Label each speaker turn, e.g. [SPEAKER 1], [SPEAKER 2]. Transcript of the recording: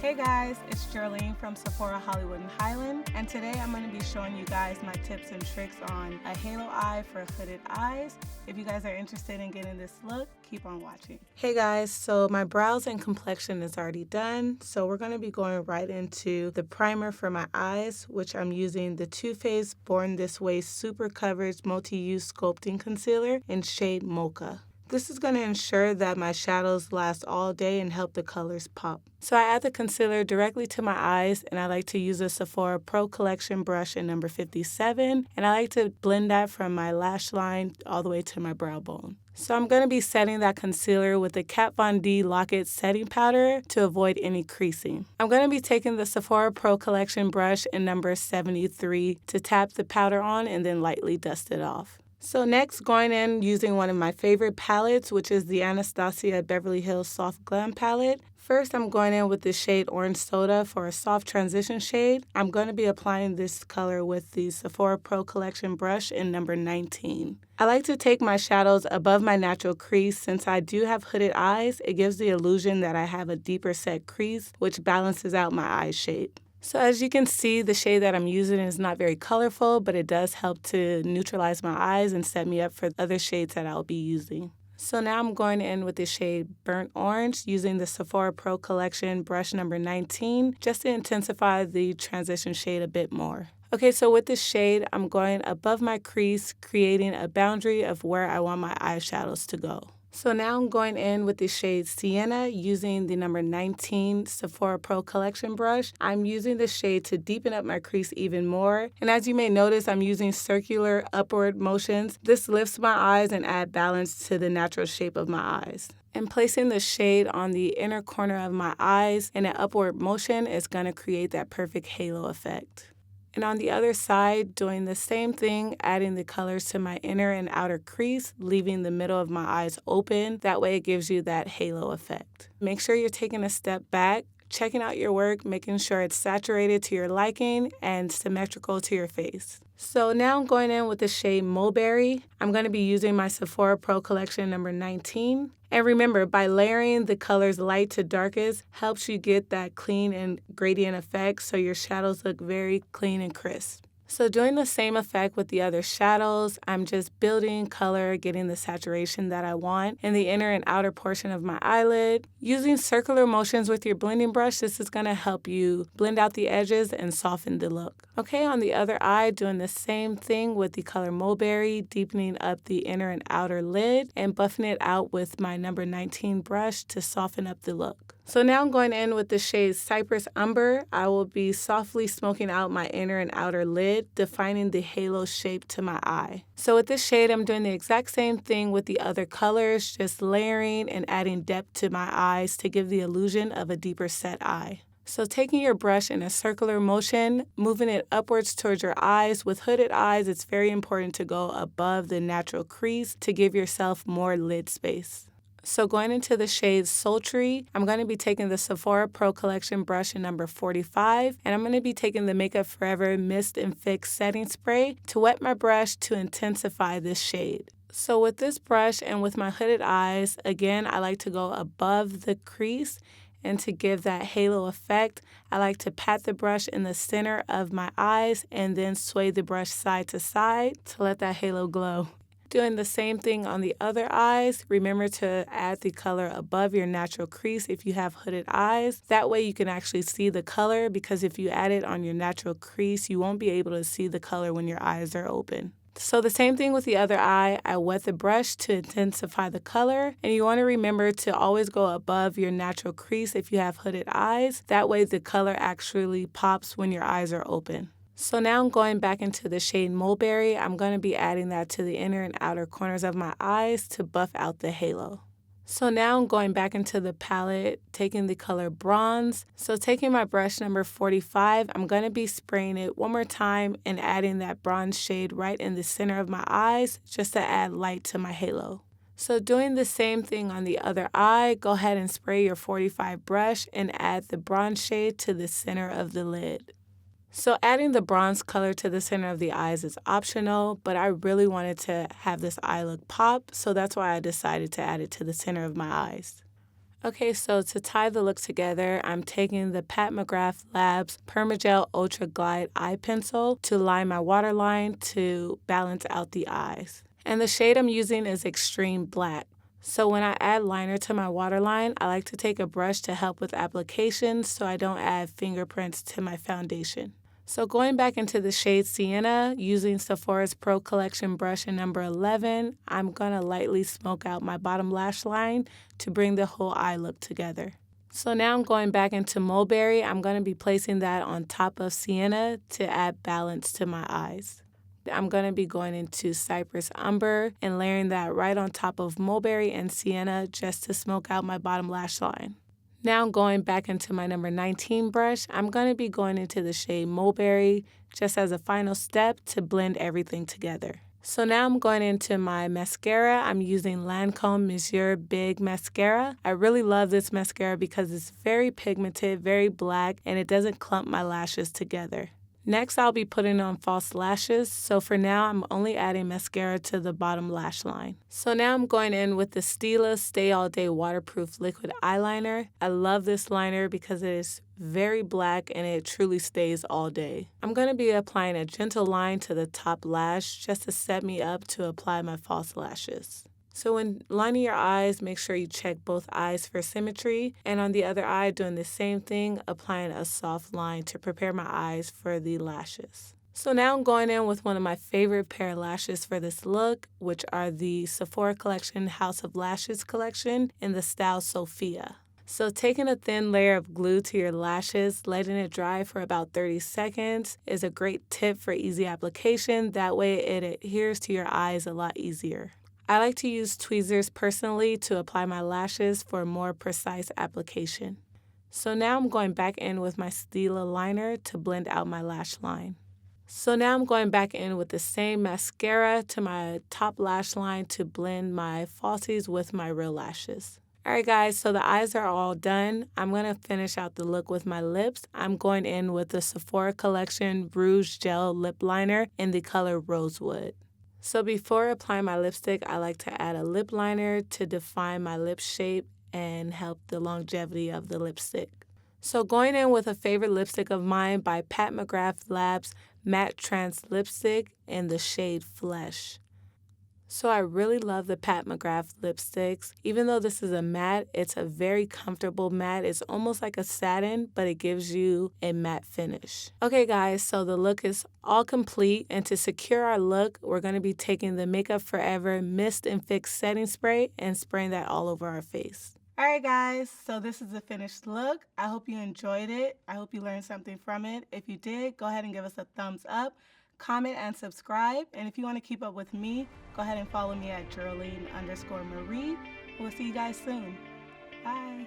[SPEAKER 1] Hey guys, it's Jerlene from Sephora Hollywood and Highland, and today I'm going to be showing you guys my tips and tricks on a halo eye for hooded eyes. If you guys are interested in getting this look, keep on watching. Hey guys, so my brows and complexion is already done, so we're going to be going right into the primer for my eyes, which I'm using the Too Faced Born This Way Super Coverage Multi-Use Sculpting Concealer in shade Mocha. This is going to ensure that my shadows last all day and help the colors pop. So I add the concealer directly to my eyes, and I like to use a Sephora Pro Collection brush in number 57, and I like to blend that from my lash line all the way to my brow bone. So I'm going to be setting that concealer with the Kat Von D Lock-It setting powder to avoid any creasing. I'm going to be taking the Sephora Pro Collection brush in number 73 to tap the powder on and then lightly dust it off. So next, going in using one of my favorite palettes, which is the Anastasia Beverly Hills Soft Glam palette. First, I'm going in with the shade Orange Soda for a soft transition shade. I'm going to be applying this color with the Sephora Pro Collection brush in number 19. I like to take my shadows above my natural crease. Since I do have hooded eyes, it gives the illusion that I have a deeper set crease, which balances out my eye shape. So as you can see, the shade that I'm using is not very colorful, but it does help to neutralize my eyes and set me up for other shades that I'll be using. So now I'm going in with the shade Burnt Orange using the Sephora Pro Collection brush number 19 just to intensify the transition shade a bit more. Okay, so with this shade, I'm going above my crease, creating a boundary of where I want my eyeshadows to go. So now I'm going in with the shade Sienna using the number 19 Sephora Pro Collection brush. I'm using the shade to deepen up my crease even more. And as you may notice, I'm using circular upward motions. This lifts my eyes and adds balance to the natural shape of my eyes. And placing the shade on the inner corner of my eyes in an upward motion is going to create that perfect halo effect. And on the other side, doing the same thing, adding the colors to my inner and outer crease, leaving the middle of my eyes open. That way it gives you that halo effect. Make sure you're taking a step back, checking out your work, making sure it's saturated to your liking and symmetrical to your face. So now I'm going in with the shade Mulberry. I'm going to be using my Sephora Pro Collection number 19. And remember, by layering the colors light to darkest helps you get that clean and gradient effect so your shadows look very clean and crisp. So doing the same effect with the other shadows, I'm just building color, getting the saturation that I want in the inner and outer portion of my eyelid. Using circular motions with your blending brush, this is going to help you blend out the edges and soften the look. Okay, on the other eye, doing the same thing with the color Mulberry, deepening up the inner and outer lid and buffing it out with my number 19 brush to soften up the look. So now I'm going in with the shade Cypress Umber. I will be softly smoking out my inner and outer lid, defining the halo shape to my eye. So with this shade, I'm doing the exact same thing with the other colors, just layering and adding depth to my eyes to give the illusion of a deeper set eye. So taking your brush in a circular motion, moving it upwards towards your eyes. With hooded eyes, it's very important to go above the natural crease to give yourself more lid space. So going into the shade Sultry, I'm going to be taking the Sephora Pro Collection brush in number 45, and I'm going to be taking the Makeup Forever Mist and Fix Setting Spray to wet my brush to intensify this shade. So with this brush and with my hooded eyes, again, I like to go above the crease, and to give that halo effect, I like to pat the brush in the center of my eyes and then sway the brush side to side to let that halo glow. Doing the same thing on the other eyes, remember to add the color above your natural crease if you have hooded eyes. That way you can actually see the color, because if you add it on your natural crease, you won't be able to see the color when your eyes are open. So the same thing with the other eye, I wet the brush to intensify the color, and you want to remember to always go above your natural crease if you have hooded eyes. That way the color actually pops when your eyes are open. So now I'm going back into the shade Mulberry. I'm going to be adding that to the inner and outer corners of my eyes to buff out the halo. So now I'm going back into the palette, taking the color Bronze. So taking my brush number 45, I'm going to be spraying it one more time and adding that bronze shade right in the center of my eyes just to add light to my halo. So doing the same thing on the other eye, go ahead and spray your 45 brush and add the bronze shade to the center of the lid. So adding the bronze color to the center of the eyes is optional, but I really wanted to have this eye look pop, so that's why I decided to add it to the center of my eyes. Okay, so to tie the look together, I'm taking the Pat McGrath Labs Permagel Ultra Glide Eye Pencil to line my waterline to balance out the eyes. And the shade I'm using is Extreme Black. So when I add liner to my waterline, I like to take a brush to help with application so I don't add fingerprints to my foundation. So going back into the shade Sienna, using Sephora's Pro Collection brush in number 11, I'm going to lightly smoke out my bottom lash line to bring the whole eye look together. So now I'm going back into Mulberry. I'm going to be placing that on top of Sienna to add balance to my eyes. I'm going to be going into Cypress Umber and layering that right on top of Mulberry and Sienna just to smoke out my bottom lash line. Now going back into my number 19 brush, I'm going to be going into the shade Mulberry just as a final step to blend everything together. So now I'm going into my mascara. I'm using Lancome Mesure Big Mascara. I really love this mascara because it's very pigmented, very black, and it doesn't clump my lashes together. Next, I'll be putting on false lashes. So for now, I'm only adding mascara to the bottom lash line. So now I'm going in with the Stila Stay All Day Waterproof Liquid Eyeliner. I love this liner because it is very black and it truly stays all day. I'm going to be applying a gentle line to the top lash just to set me up to apply my false lashes. So when lining your eyes, make sure you check both eyes for symmetry, and on the other eye doing the same thing, applying a soft line to prepare my eyes for the lashes. So now I'm going in with one of my favorite pair of lashes for this look, which are the Sephora Collection House of Lashes collection in the style Sophia. So taking a thin layer of glue to your lashes, letting it dry for about 30 seconds is a great tip for easy application. That way it adheres to your eyes a lot easier. I like to use tweezers personally to apply my lashes for more precise application. So now I'm going back in with my Stila liner to blend out my lash line. So now I'm going back in with the same mascara to my top lash line to blend my falsies with my real lashes. Alright guys, so the eyes are all done. I'm going to finish out the look with my lips. I'm going in with the Sephora Collection Rouge Gel Lip Liner in the color Rosewood. So before applying my lipstick, I like to add a lip liner to define my lip shape and help the longevity of the lipstick. So going in with a favorite lipstick of mine by Pat McGrath Labs Matte Trans Lipstick in the shade Flesh. So I really love the Pat McGrath lipsticks. Even though this is a matte, it's a very comfortable matte. It's almost like a satin, but it gives you a matte finish. Okay guys, so the look is all complete, and to secure our look, we're going to be taking the Makeup Forever Mist and Fix Setting Spray and spraying that all over our face. Alright guys, so this is the finished look. I hope you enjoyed it. I hope you learned something from it. If you did, go ahead and give us a thumbs up, comment, and subscribe. And if you want to keep up with me, go ahead and follow me at Jerlene_Marie. We'll see you guys soon. Bye.